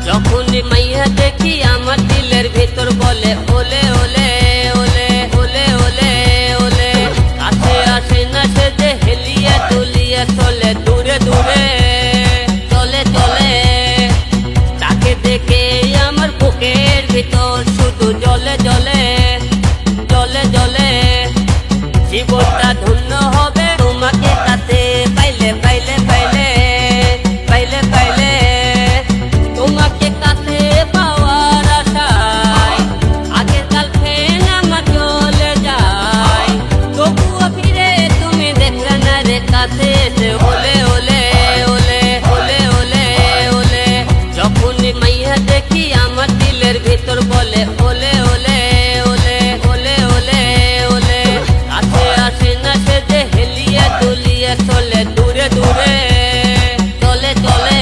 যখনই মাইয়া দেখি আমার দিলের ভিতর বলে ওলে ওলে ওলে ওলে ওলে ওলে। কাছে আসে না সে যে হেলিয়ে দুলিয়ে চলে দূরে দূরে চলে চলে। তাকে দেখে আমার বুকের ভিতর শুধু জ্বলে জ্বলে জ্বলে জ্বলে। জীবনটা ধন্য হবে তোমাকে কাছে পাইলে পাইলে পাইলে পাইলে পাইলে। তোমাকে কাছে পাওয়ার আশায় আগের গার্লফ্রেন্ড আমার চলে যায়। তবুও ফিরে তুমি দেখলে না রে কাছে এসে ওলে ওলে ওলে ওলে ওলে ওলে। যখনই মাইয়া দেখি আমার দিলের ভিতর বলে ওলে ওলে ওলে ওলে ওলে ওলে। কাছে আসে না সে যে হেলিয়ে দুলিয়ে চলে দূরে দূরে চলে চলে।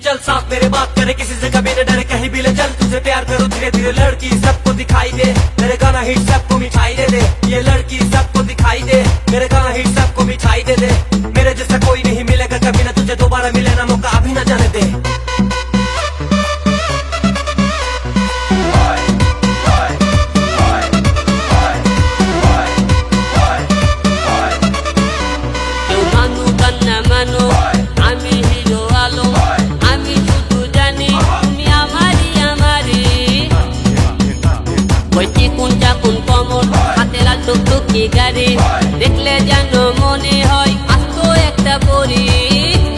चल साफ मेरे बात करे किसी से कभी न डरे कहीं भी ले चल। तुझे प्यार करो धीरे धीरे लड़की सबको दिखाई दे। मेरे गाना हिट सबको मिठाई दे दे। ये लड़की सबको दिखाई दे। मेरे गाना हिट सबको मिठाई दे दे। मेरे जैसा कोई नहीं मिलेगा कभी ना तुझे दोबारा मिले ना मौका अभी ना जाने दे। কেউ মানুক আর না মানুক আমি হিরো আলম। আমি শুধু জানি তুমি আমারই আমারই। বইটি কোন চাকুন কমর হাতে লাল টুকটুকি গাড়ি। দেখলে যেন মনে হয় আস্ত একটা পরী।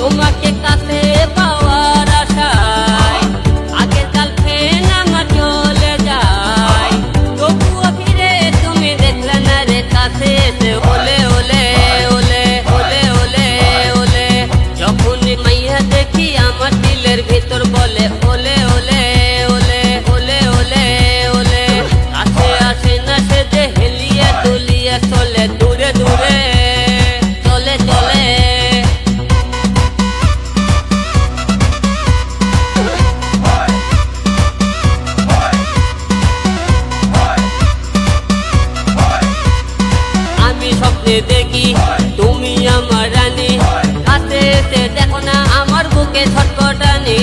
তোমাকে কাছে পাওয়ার আশায় আগের গার্লফ্রেন্ড আমার চলে যায়। তবুও ফিরে তুমি দেখলে না রে কাছে এসে ওলে ওলে ওলে ওলে ওলে ওলে। যখনই মাইয়া দেখি আমার দিলের ভিতর বলে ওলে ওলে ওলে ওলে ওলে ওলে। কাছে আসে না সে যে হেলিয়ে দুলিয়ে চলে দূরে দূরে চলে চলে। আমি স্বপ্নে দেখি তুমি আমার রানী। কাছে এসে দেখো না আমার বুকে ছটফটানি।